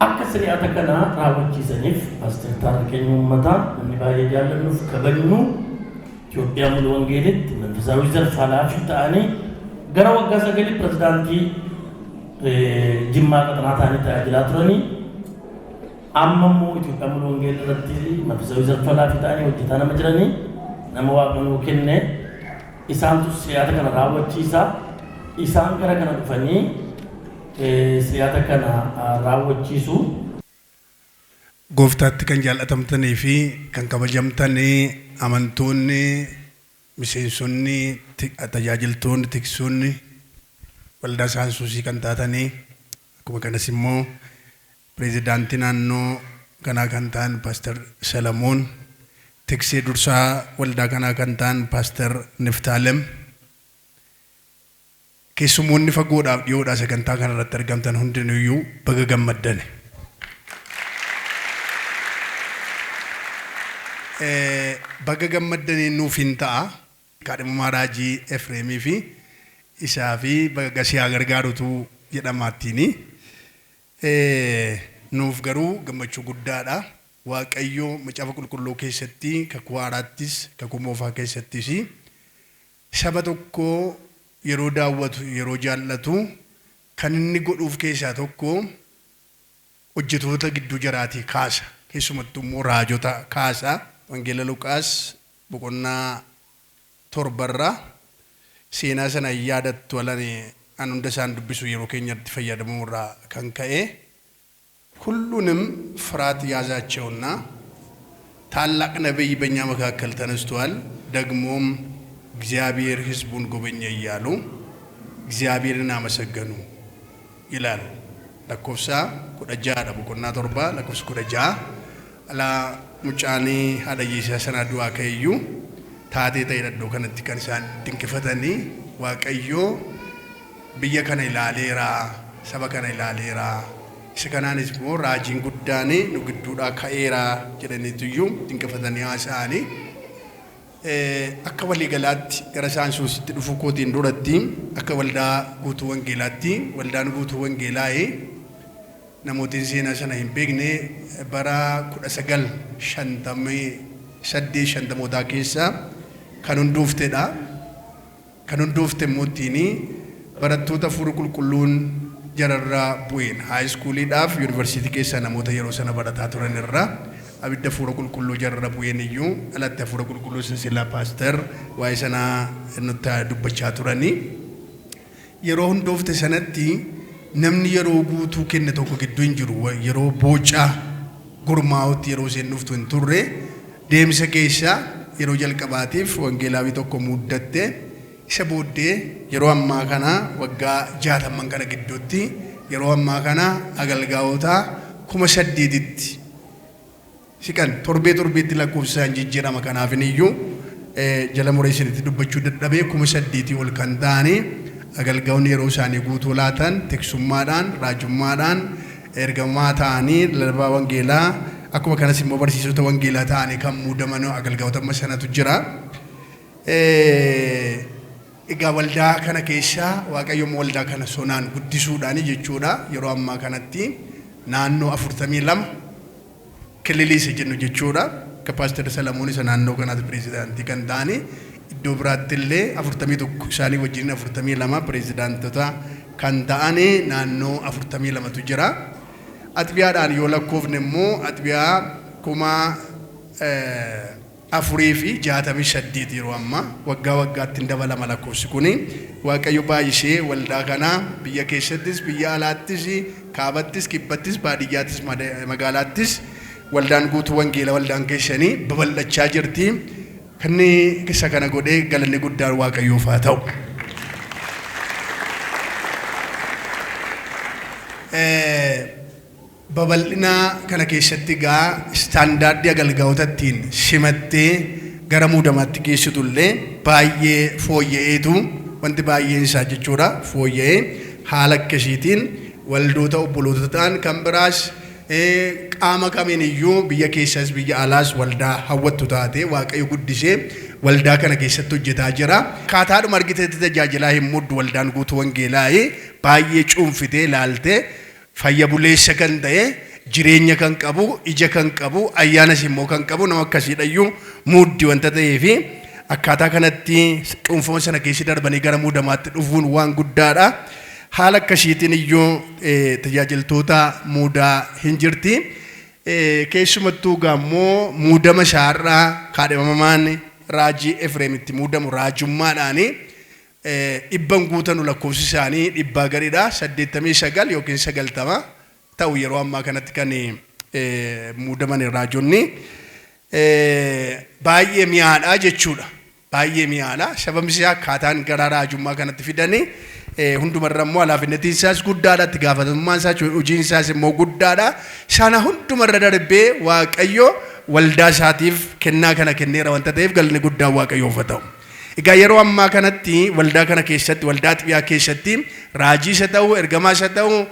akka sirriata kana raawwachiisaniif paastertaan keenya uummataa namni baay'ee jaallannuuf kabajnu Itoophiyaa muሉ wangeelitti መንፈሳዊ ዘርፍ ኃላፊ ta'anii gara waggaa 9 pirezidaantii Jimmaa qaxanaa ta'anii tajaajilaa turanii amma immoo Itoophiyaa muሉ wangeelii irratti መንፈሳዊ ዘርፍ ኃላፊ ta'anii hojjetaa nama jiranii nama Waaqayyoo kenne isaantu sirriata kana raawwachiisaa isaan gara kana dhufanii sirriata kana raawwachiisu gooftaatti kan jaallatamtanii fi kan kabajamtanii amantoonni miseensonni tajaajiltoonni tiksoonni waldaa Sansusi kan taatanii akkuma kanas immoo pirezidaantii naannoo kanaa kan ta'an Paaster Salamoon tiksee dursaa waldaa kanaa kan ta'an Paaster Niftaalem keessumoonni fagoodhaaf dhiyoodhaa sagantaa kanarratti argamtan hundinuyyuu baga gammaddan. Baga gammaddanii nuuf hin ta'a kaadhimamaa Raajii Efireemii fi isaa fi baga siyaa gargaarutu jedhamaattiini. Nuuf garuu gammachuu guddaadha. Waaqayyoo macaafa qulqulluu keessatti kakuu haaraattis kakuu moofaa keessattis saba tokko yeroo daawwatu yeroo jaallatu kan inni godhuuf keessaa tokko hojjetoota gidduu jaraatii kaasa. Keessumattuu immoo raajota kaasa. Wangeela Luqaas boqonnaa 7 seenaa sana yaadattu walani an hunda isaan dubbisu yeroo keenyatti fayyadamuu irraa kan ka'e ሁሉንም ፍርሃት ያዛቸውና ታላቅ ነብይ በእኛ መካከል ተነስቷል ደግሞም እግዚአብሔር ሕዝቡን ጎበኘ እያሉ እግዚአብሔርን አመሰገኑ ይላል ለኮፍሳ ኩደጃ ደቡቆና ቶርባ ለኮፍስ ኩደጃ አላ ሙጫኒ አለይሳ ሰናዱ አከዩ ታቴ ተይረዶ ከነቲ ከንሳን ድንቅፈተኒ ዋቀዮ ብየ ከነ ኢላሌራ ሰበ ከነ ኢላሌራ Sekanaanis immoo raajiin guddaanii nu gidduudhaa ka'eeraa jedhaniituyyuu dinqifatanii haasa'anii akka waliigalaatti gara Sansusitti dhufuu kootiin duratti akka waldaa guutuu wangeelaatti waldaan guutuu wangeelaa namootiin seenaa sana hin beekne bara 1958 keessa kan hundooftedha. Kan hundoofte mootiin barattoota Hafuura Qulqulluun jararraa bu'een high schoolidhaaf university keessa namoota yeroo sana barataa turan irraa abidda Hafuura Qulqulluu jararra bu'een iyyuu alatti Hafuura Qulqulluu silsilaa paaster waa'ee sanaa nutti dubbachaa turanii yeroo hundoofte sanatti namni yeroo guutuu kenne tokko gidduu hin jiru yeroo boca gurmaa'utti yeroo isheen dhuftu hin turre deemsa keessa yeroo jalqabaatiif wangeelaawii tokko muddatte isa booddee yeroo ammaa kana waggaa 60 kana gidduutti yeroo ammaa kana agalgaa'otaa 8,000tti siqan torbeetti lakkoofsaan jijjiirama kanaafiniyyuu jala mureessinitti dubbachuu dadhabee 8,000 ol kan ta'anii agalgaa'onni yeroo isaanii guutuu laatan tiksummaadhaan raajummaadhaan ergamaa ta'anii lallabaa wangeelaa akkuma kanas immoo barsiisota wangeelaa ta'anii kan muudaman agalgaa'ota sanatu jira. Egaa waldaa kana keessa Waaqayyo waldaa kana sonaan guddisuudhaan jechuudha yeroo ammaa kanatti naannoo 42 kililiisa jennu jechuudha ka Paaster Salamoon isa naannoo kanaatti pirezidaantii kan ta'ani iddoo biraatti illee 41 isaanii wajjin 42 pirezidaantota kan ta'ani naannoo 42tu jira. Atbiyaadhaan yoo lakkoofne immoo atbiyaa kuma 468 yeroo ammaa waggaa waggaatti dabalama lakkoofsi kuni Waaqayyo baay'isee waldaa kana biyya keessattis biyya alaattis kaabattis kibbattis baadiyyaattis magaalaattis waldaan guutuu wangeela waldaan keessanii babal'achaa jirti. Kanni isa kana godhee galanni guddaan Waaqayyoof haa ta'u. Babal'ina kana keessatti gaa standaardii agalgaa'otattiin simattee gara muudamaatti geessitullee baay'ee fooyya'eetu wanti baay'een isaa jechuudha fooyya'ee haala akkasiitiin waldoota obboloota ta'an kan biraas qaama kamiiniyyuu biyya keessas biyya alaas waldaa hawwattu taate Waaqayyo guddisee waldaa kana keessatti hojjetaa jira. Kaataadhuma argiteetti tajaajilaa hin muddu waldaan guutuu wangeelaa baay'ee cuunfitee laaltee fayya buleessa kan ta'e jireenya kan qabu, ija kan qabu, ayyaanas immoo kan qabu nama akkasiidhayyuu muuddii wanta ta'eefi akkaataa kanatti cuunfama sana keessa darbanii gara muudamaatti dhufuun waan guddaadha. Haala akkasiitiin iyyuu tajaajiltoota muudaa hin jirti. Keessumattuu gaammoo muudama isaarraa kaadhimamaan Raajii Efireemitti muudamu raajummaadhaani dhibban guutanu lakkoofsi isaanii dhibbaa gariidha 89 yookiin 90 ta'u yeroo ammaa kanatti kan muudaman raajonni baay'ee mi'aadha jechuudha. Baay'ee mi'aadha. Sababni isaa akkaataan gara raajummaa kanatti fidanii hundumarra immoo alaafinnetiin isaas guddaadha, itti gaafatamummaan isaas hojiin isaas immoo guddaadha. Sana hundumarra darbee Waaqayyo waldaa isaatiif kennaa kana kenneera wanta ta'eef galanni guddaan Waaqayyoof haa ta'u. Egaa yeroo ammaa kanatti waldaa kana keessatti, waldaa Xibiyaa keessatti raajii isa ta'u, ergamaa isa ta'u,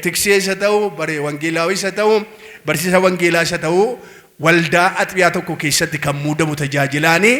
tiksee isa ta'u, wangeelaawii isa ta'u, barsiisa wangeelaa isa ta'u waldaa Xibiyaa tokko keessatti kan muudamu tajaajilaanii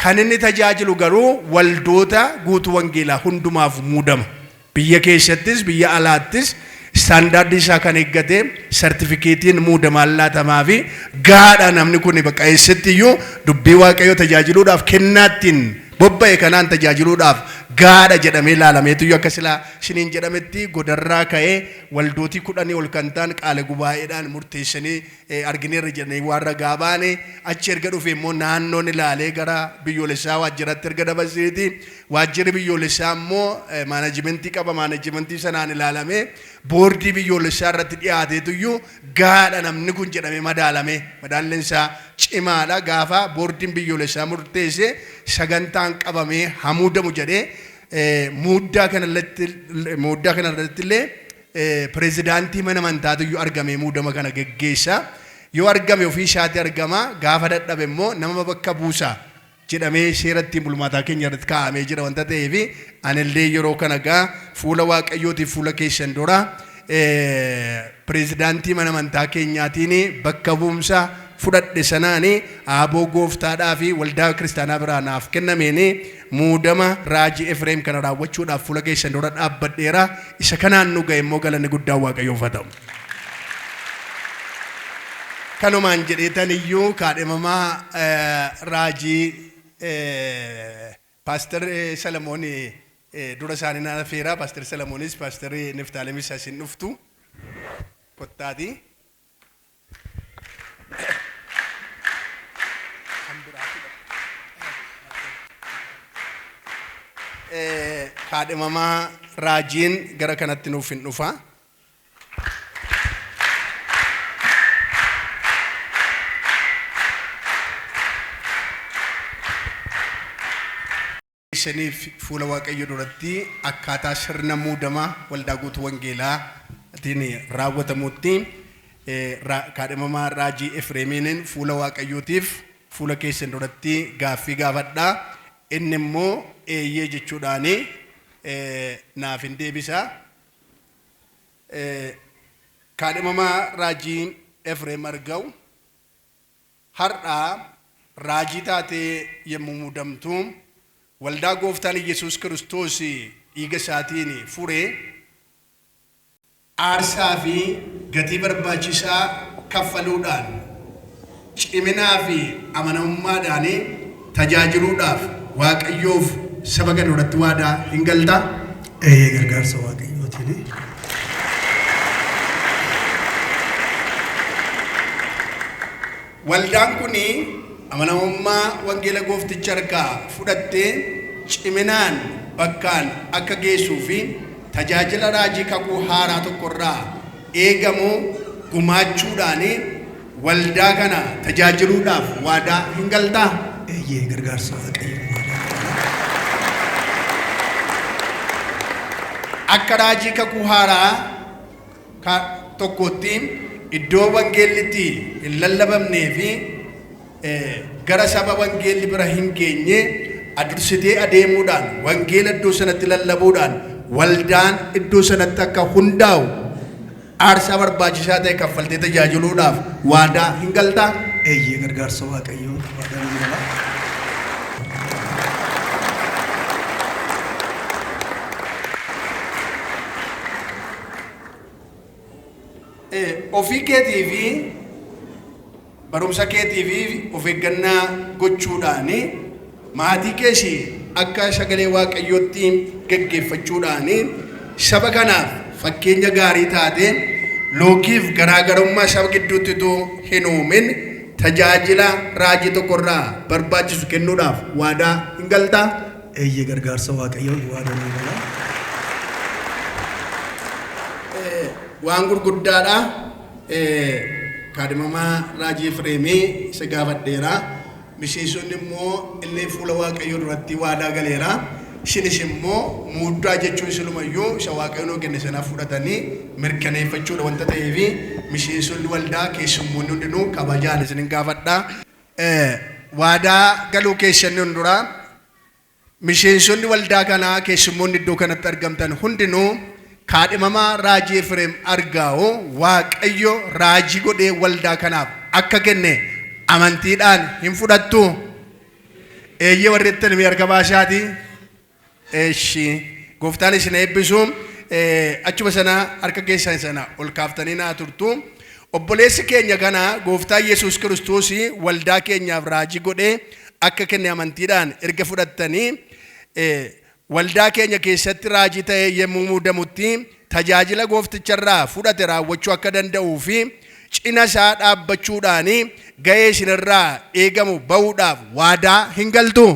kan inni tajaajilu garuu waldoota guutuu wangeelaa hundumaaf muudama. Biyya keessattis biyya alaattis standaardii isaa kan eeggate sartifikeetiin muudamaan laatamaa fi gaadha namni kun bakka eessatti iyyuu dubbii Waaqayyoo tajaajiluudhaaf kennaattiin bobba'e kanaan tajaajiluudhaaf gaadha jedhamee ilaalameetu iyyuu akka silaa isiniin jedhametti godarraa ka'ee waldootii 10 ol kan ta'an qaala gubaa'eedhaan murteessanii argineerra jedhanii waan ragaa baane achi erga dhufe immoo naannoon ilaalee gara biyyoolessaa waajjiratti erga dabarseeti waajjirri biyyoolessaa immoo maanajimentii qaba maanajimentii sanaan ilaalamee boordii biyyoolessaa irratti dhiyaateetu iyyuu gaadha namni kun jedhamee madaalleen isaa cimaadha. Gaafa boordiin biyyoolessaa murteesse sagantaan qabamee hamuudamu jedhee muuddaa kanarratti illee pirezidaantii mana amantaatu iyyuu argame muudama kana geggeessa. Yoo argame ofii isaatii argama, gaafa dadhabe immoo nama bakka buusa jedhamee seeratti bulmaataa keenya irratti kaa'amee jira wanta ta'eef anillee yeroo kana gaa fuula Waaqayyootiif fuula keessan dura pirezidaantii mana amantaa keenyaatiin bakka buumsa fudhadhe sanaani aaboo gooftaadhaa fi waldaa kiristaanaa biraa naaf kennameen muudama Raajii Efireem kana raawwachuudhaaf fuula keessan dura dhaabbadheera. Isa kanaan nu ga'e immoo galanni guddaan Waaqayyoof haa ta'u. Kanumaan jedheetan iyyuu kaadhimamaa Raajii Pastor Salamoon dura isaanii naan affeera. Pastor Salomoonis Pastor Niftaalemis asin dhuftu kottaati. Kaadhimamaa Raajiin gara kanatti nuuf hin dhufa. Isiniif fuula Waaqayyo duratti akkaataa sirna muudamaa waldaa guutuu wangeelaatiin raawwatamutti kaadhimamaa Raajii Efireemiin fuula Waaqayyootiif fuula keessan duratti gaaffii gaafadhaa. Inni immoo eeyyee jechuudhaani naaf hin deebisa. Kaadhimamaa Raajii Efireem Argawuu har'aa raajii taatee yemmuu muudamtu waldaa gooftaan Yesuus Kiristoos dhiiga isaatiin furee aarsaa fi gatii barbaachisaa kaffaluudhaan ciminaa fi amanamummaadhaan tajaajiluudhaaf Waaqayyoof saba kana irratti waadaa hin galtaa? Gargaarsa Waaqayyootiin. Waldaan kun amanamummaa wangeela goofticha harkaa fudhattee ciminaan bakkaan akka geessuu fi tajaajila raajii kakuu haaraa tokkorraa eegamu gumaachuudhaan waldaa kana tajaajiluudhaaf waadaa hin galtaa? Gargaarsa Waaqayyoo. Akka raajii kakuu haaraa tokkotti iddoo wangeellitti hin lallabamnee fi gara saba wangeelli bira hin geenye adursitee adeemuudhaan wangeela iddoo sanatti lallabuudhaan waldaan iddoo sanatti akka hundaa'u aarsaa barbaachisaa ta'e kaffaltee tajaajiluudhaaf waadaa hin galtaa? Gargaarsa Waaqayyoo waadaa hin galaa. ofii keetii fi barumsa keetii fi of eeggannaa gochuudhaan maatii keessi akka sagalee waaqayyootti geggeeffachuudhaan saba kanaaf fakkeenya gaarii taate lookiif garaagarummaa saba gidduutti hin uumin tajaajila raajii tokkorraa barbaachisu kennuudhaaf waadaa hin galtaa? Eeyyee gargaarsa waaqayyoon waadaa ni gala. Waan gurguddaadha. Kaadhimamaa raajii Efireemii isa gaafadheera. Miseensonni immoo illee fuula waaqayyoo duratti waadaa galeera. Isinis immoo muuddaa jechuun silumayyuu isa waaqayyoon kenne sana fudhatanii mirkaneeffachuudha wanta ta'eef miseensonni waldaa keessummoonni hundinuu kabajaan isin gaafadha. Waadaa galuu keessanii hundura miseensonni waldaa kanaa keessummoonni iddoo kanatti argamtan hundinuu kaadhimamaa raajii Efireem Argawuu waaqayyo raajii godhee waldaa kanaaf akka kenne amantiidhaan hin fudhattu? Eeyyee warri itti nimi harka baasaatii. Eeshi gooftaan isin eebbisu. Achuma sana harka keessan sana ol kaaftanii naa turtu. Obboleessi keenya kana gooftaa Yesuus Kiristoos waldaa keenyaaf raajii godhee akka kenne amantiidhaan erga fudhattanii waldaa keenya keessatti raajii ta'ee yemmuu muudamutti tajaajila goofticharraa fudhate raawwachuu akka danda'uu fi cina isaa dhaabbachuudhaan ga'ee isinirraa eegamu ba'uudhaaf waadaa hin galtu?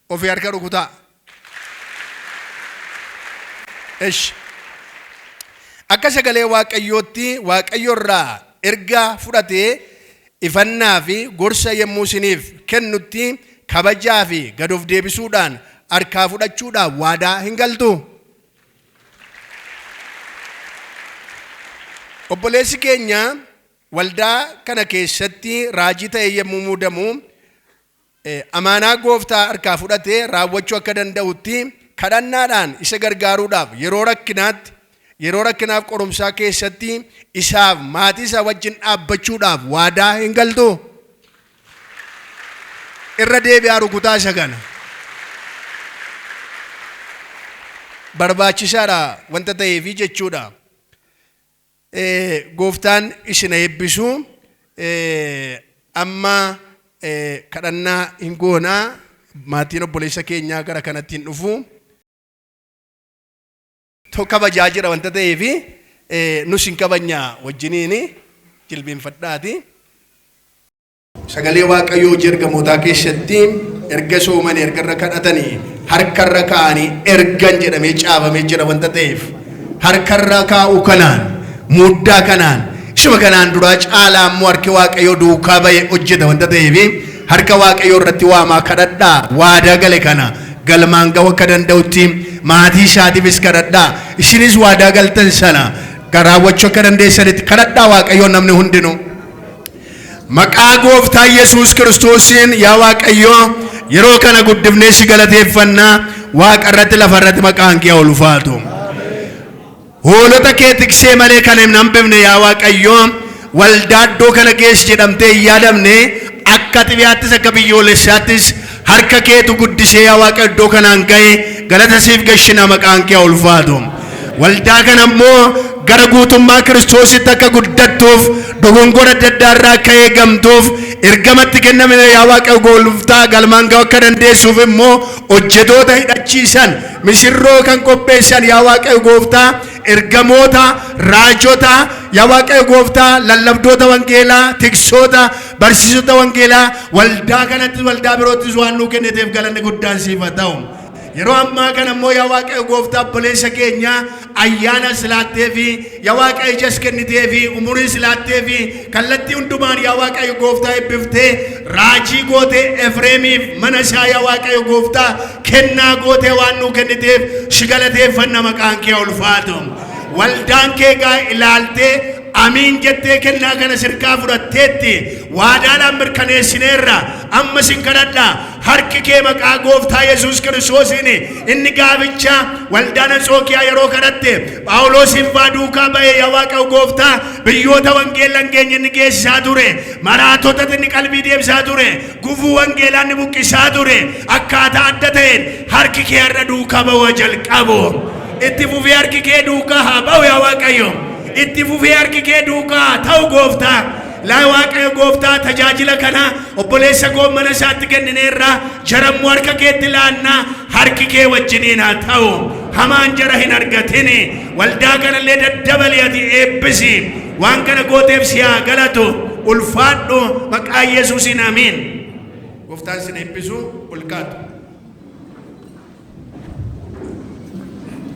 Ofii harka rukutaa. Esh akka sagalee waaqayyootti waaqayyoorraa erga fudhatee ifannaa fi gorsa yemmuu isiniif kennutti kabajaa fi gad of deebisuudhaan harkaa fudhachuudhaaf waadaa hin galtu? Obboleessi keenya waldaa kana keessatti raajii ta'e yemmuu muudamu amaanaa gooftaa harkaa fudhatee raawwachuu akka danda'utti kadhannaadhaan isa gargaaruudhaaf yeroo rakkinaaf qorumsaa keessatti isaaf maatii isaa wajjin dhaabbachuudhaaf waadaa hin galtu? Irra deebi'aa rukutaa isa kana. Barbaachisaadha wanta ta'eef jechuudha. Gooftaan isin eebbisu. Amma kadhannaa hin goonaa maatiin obboleessa keenyaa gara kanatti hin dhufu. Kabajaa jira wanta ta'eef nus hin kabajnaa wajjiniin jilbeenfadhaati. Sagalee waaqayyoo ergamootaa keessatti erga soomanii erga kadhatanii harkarra kaa'anii ergan jedhamee caafamee jira wanta ta'eef harkarra kaa'u kanaan muuddaa kanaan isuma kanaan duraa caalaa immoo harki waaqayyoo duukaa ba'ee hojjeta wanta ta'eef harka waaqayyoo irratti waamaa kadhadhaa waadaa gale kana galmaan ga'uu akka danda'utti maatii isaatiifis kadhadhaa isinis waadaa galtan sana raawwachuu akka dandeessanitti kadhadhaa waaqayyoo namni hundinuu. Maqaa gooftaa Yesuus Kiristoosiin yaa waaqayyoo yeroo kana guddifnee si galateeffannaa waaqa irratti lafa irratti maqaan kee ol ulfaatu. Hoolota kee tiksee malee kan hin hambifne yaa waaqayyoo waldaa iddoo kana keessa jedhamtee hin yaadamne akka xibiyaattis akka biyyoolessaattis harka keetu guddisee yaa waaqa iddoo kanaan ga'e galata siif gashina maqaan kee ol ulfaatu. Waldaa kana immoo gara guutummaa Kiristoositti akka guddattuuf dogongora adda addaa irraa akka eegamtuuf ergamatti kenname yaa waaqa gooftaa galmaan ga'uu akka dandeessuuf immoo hojjetoota hidhachiisan misirroo kan qopheessan yaa waaqa gooftaa ergamoota raajota yaa waaqa gooftaa lallabdoota wangeelaa tiksoota barsiisota wangeelaa waldaa kanatti waldaa biroottis waan nuu kenniteef galanni guddaan siif haa ta'u. Yeroo ammaa kana immoo yaa waaqayyo gooftaa obboleessa keenya ayyaana silaattee fi yaa waaqayyo ijas kennitee fi umurii silaattee fi kallattii hundumaan yaa waaqayyo gooftaa ebbiftee raajii gootee Efireemiif mana isaa yaa waaqayyo gooftaa kennaa gootee waan nuu kenniteef si galateeffanna maqaan kee ulfaatu. Waldaan kee gaa ilaaltee amiin jettee kennaa kana sirkaa fudhatteetti waadaadhaan mirkaneessineerra amma sin kadhadha harki kee maqaa gooftaa Yesuus Kiristoosiin inni gaaficha waldaan Anxookiyaa yeroo kadhatte Phaawulosiin faa duukaa ba'ee yaa waaqa gooftaa biyyoota wangeelan keenya inni geessisaa ture maraatota inni qalbii deebisaa ture gufuu wangeelaa inni buqqisaa ture akkaataa adda ta'een harki kee irra duukaa ba'uu jalqabu itti fufee harki kee duukaa haa ba'u yaa waaqayyo. itti fufee harki kee duukaa ta'u gooftaa. Laa Waaqayyo gooftaa tajaajila kana obboleessa koo mana isaatti kennineerra jarammoo harka keetti laannaa harki kee wajjiniin haa ta'u. Hamaan jara hin argatini. Waldaa kanallee daddabali ati eebbisi. Waan kana gooteef si haa galatu. Ulfaadhu maqaa Yesuusiin amiin. Gooftaan sin eebbisu ulkaatu.